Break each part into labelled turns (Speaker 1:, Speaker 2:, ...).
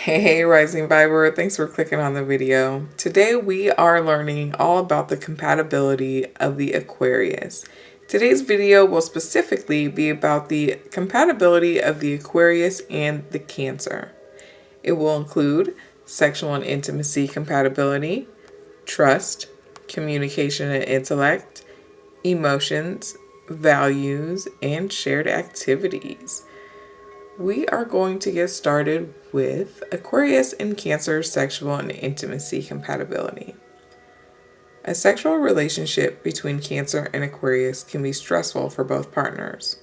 Speaker 1: Hey, Rising Viber, thanks for clicking on the video. Today we are learning all about the compatibility of the Aquarius. Today's video will specifically be about the compatibility of the Aquarius and the Cancer. It will include sexual and intimacy compatibility, trust, communication and intellect, emotions, values, and shared activities. We are going to get started with Aquarius and Cancer sexual and intimacy compatibility. A sexual relationship between Cancer and Aquarius can be stressful for both partners.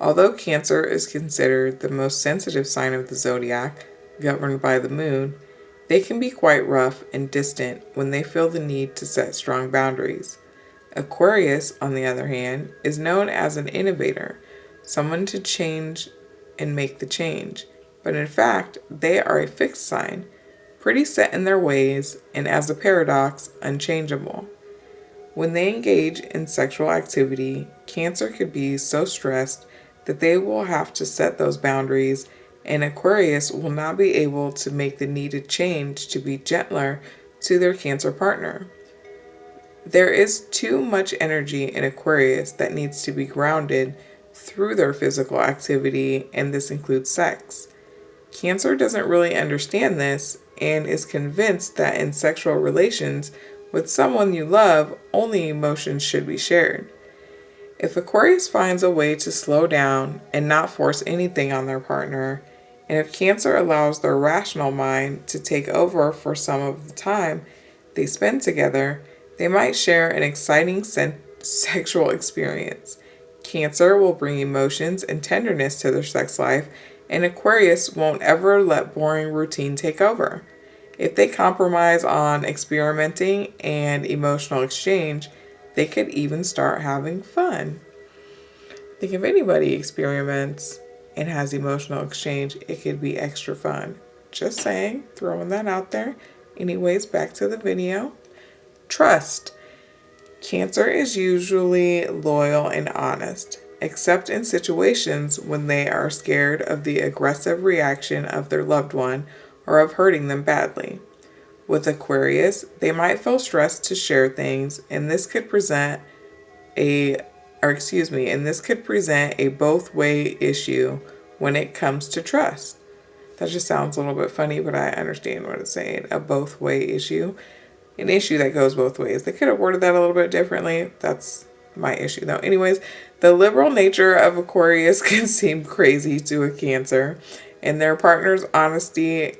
Speaker 1: Although Cancer is considered the most sensitive sign of the zodiac, governed by the moon, they can be quite rough and distant when they feel the need to set strong boundaries. Aquarius, on the other hand, is known as an innovator, someone to change and make the change, but in fact, they are a fixed sign, pretty set in their ways, and as a paradox, unchangeable. When they engage in sexual activity, Cancer could be so stressed that they will have to set those boundaries, and Aquarius will not be able to make the needed change to be gentler to their Cancer partner. There is too much energy in Aquarius that needs to be grounded through their physical activity, and this includes sex. Cancer doesn't really understand this and is convinced that in sexual relations with someone you love, only emotions should be shared. If Aquarius finds a way to slow down and not force anything on their partner, and if Cancer allows their rational mind to take over for some of the time they spend together, they might share an exciting sexual experience. Cancer will bring emotions and tenderness to their sex life, and Aquarius won't ever let boring routine take over. If they compromise on experimenting and emotional exchange, they could even start having fun. I think if anybody experiments and has emotional exchange, it could be extra fun. Just saying, throwing that out there. Anyways, back to the video. Trust. Cancer is usually loyal and honest, except in situations when they are scared of the aggressive reaction of their loved one or of hurting them badly. With Aquarius, they might feel stressed to share things, and this could present a both-way issue when it comes to trust. That just sounds a little bit funny, but I understand what it's saying. A both-way issue. An issue that goes both ways. They could have worded that a little bit differently. That's my issue though. Anyways, the liberal nature of Aquarius can seem crazy to a Cancer, and their partner's honesty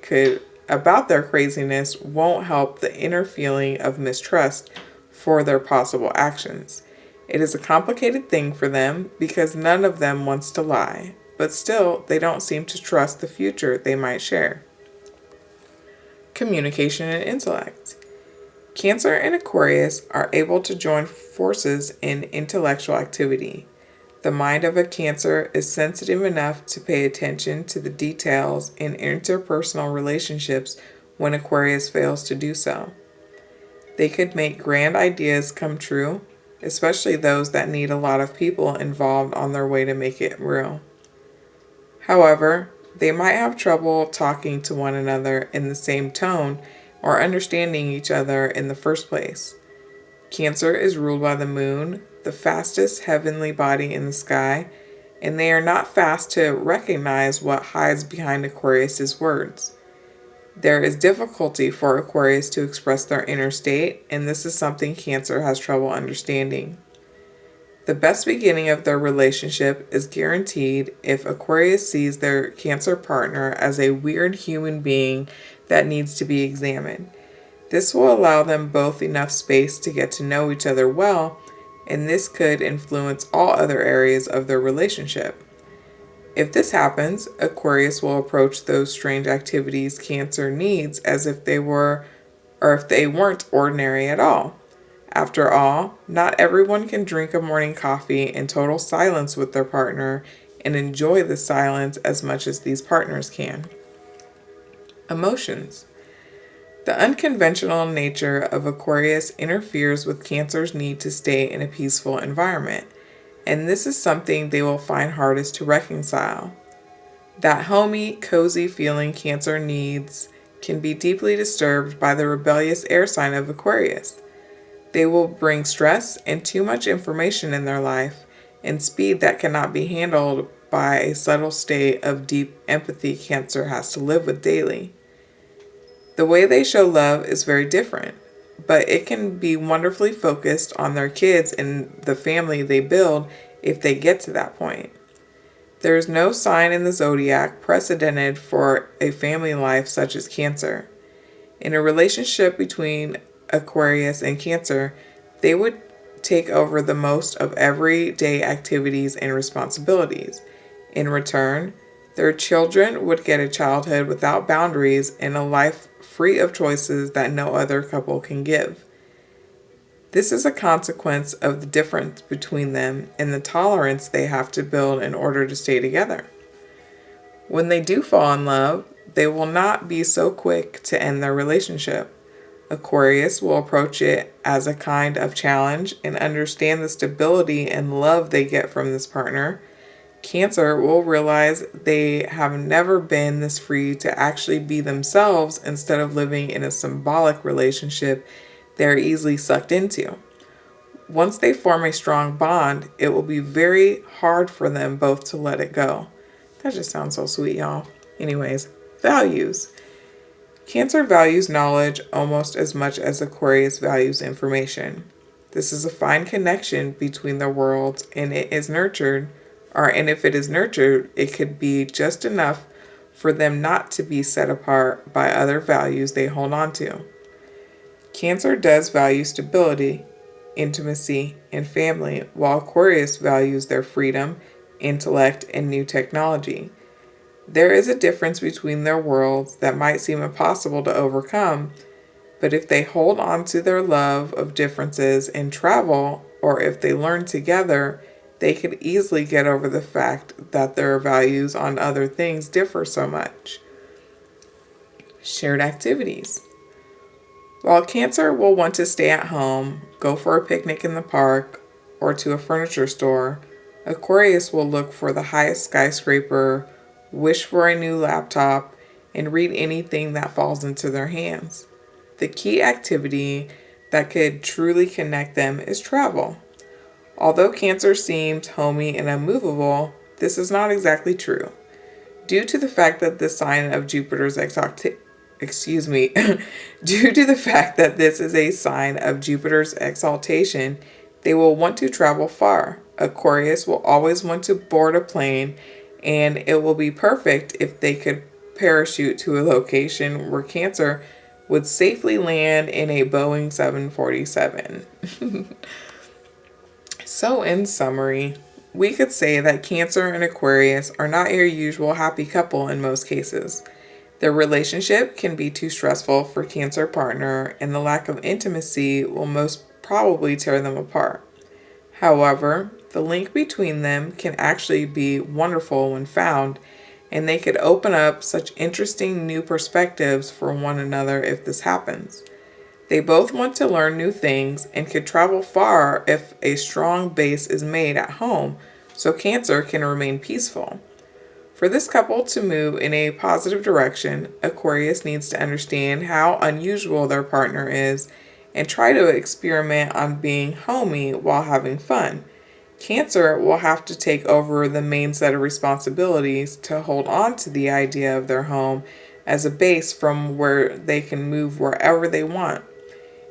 Speaker 1: about their craziness won't help the inner feeling of mistrust for their possible actions. It is a complicated thing for them because none of them wants to lie, but still they don't seem to trust the future they might share. Communication and intellect. Cancer and Aquarius are able to join forces in intellectual activity. The mind of a Cancer is sensitive enough to pay attention to the details in interpersonal relationships when Aquarius fails to do so. They could make grand ideas come true, especially those that need a lot of people involved on their way to make it real. However, they might have trouble talking to one another in the same tone or understanding each other in the first place. Cancer is ruled by the moon, the fastest heavenly body in the sky, and they are not fast to recognize what hides behind Aquarius's words. There is difficulty for Aquarius to express their inner state, and this is something Cancer has trouble understanding. The best beginning of their relationship is guaranteed if Aquarius sees their Cancer partner as a weird human being that needs to be examined. This will allow them both enough space to get to know each other well, and this could influence all other areas of their relationship. If this happens, Aquarius will approach those strange activities Cancer needs as if they weren't ordinary at all. After all, not everyone can drink a morning coffee in total silence with their partner and enjoy the silence as much as these partners can. Emotions. The unconventional nature of Aquarius interferes with Cancer's need to stay in a peaceful environment, and this is something they will find hardest to reconcile. That homey, cozy feeling Cancer needs can be deeply disturbed by the rebellious air sign of Aquarius. They will bring stress and too much information in their life and speed that cannot be handled by a subtle state of deep empathy Cancer has to live with daily. The way they show love is very different, but it can be wonderfully focused on their kids and the family they build if they get to that point. There is no sign in the zodiac precedented for a family life such as Cancer. In a relationship between Aquarius and Cancer, they would take over the most of everyday activities and responsibilities. In return, their children would get a childhood without boundaries and a life free of choices that no other couple can give. This is a consequence of the difference between them and the tolerance they have to build in order to stay together. When they do fall in love, they will not be so quick to end their relationship. Aquarius will approach it as a kind of challenge and understand the stability and love they get from this partner. Cancer will realize they have never been this free to actually be themselves instead of living in a symbolic relationship they're easily sucked into. Once they form a strong bond, it will be very hard for them both to let it go. That just sounds so sweet, y'all. Anyways, values. Cancer values knowledge almost as much as Aquarius values information. This is a fine connection between their worlds, and if it is nurtured, it could be just enough for them not to be set apart by other values they hold on to. Cancer does value stability, intimacy, and family, while Aquarius values their freedom, intellect, and new technology. There is a difference between their worlds that might seem impossible to overcome, but if they hold on to their love of differences and travel, or if they learn together, they could easily get over the fact that their values on other things differ so much. Shared activities. While Cancer will want to stay at home, go for a picnic in the park, or to a furniture store, Aquarius will look for the highest skyscraper, wish for a new laptop, and read anything that falls into their hands. The key activity that could truly connect them is travel. Although Cancer seems homey and unmovable, this is not exactly true. Due to the fact that this sign of Jupiter's due to the fact that this is a sign of Jupiter's exaltation, they will want to travel far. Aquarius will always want to board a plane, and it will be perfect if they could parachute to a location where Cancer would safely land in a Boeing 747. So, in summary, we could say that Cancer and Aquarius are not your usual happy couple in most cases. Their relationship can be too stressful for Cancer partner, and the lack of intimacy will most probably tear them apart. However, the link between them can actually be wonderful when found, and they could open up such interesting new perspectives for one another if this happens. They both want to learn new things and could travel far if a strong base is made at home so Cancer can remain peaceful. For this couple to move in a positive direction, Aquarius needs to understand how unusual their partner is and try to experiment on being homey while having fun. Cancer will have to take over the main set of responsibilities to hold on to the idea of their home as a base from where they can move wherever they want.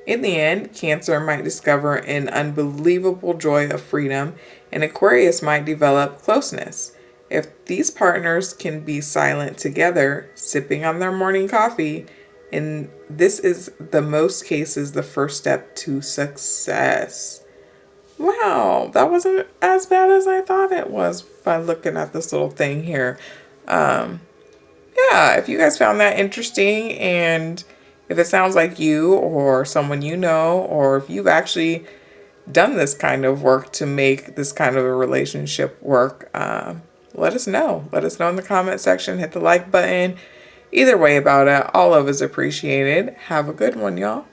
Speaker 1: In the end, Cancer might discover an unbelievable joy of freedom, and Aquarius might develop closeness. If these partners can be silent together, sipping on their morning coffee, and this is the most cases the first step to success. Wow, that wasn't as bad as I thought it was by looking at this little thing here. Yeah, if you guys found that interesting, and if it sounds like you or someone you know, or if you've actually done this kind of work to make this kind of a relationship work, let us know. Let us know in the comment section. Hit the like button. Either way about it, all of us appreciated. Have a good one, y'all.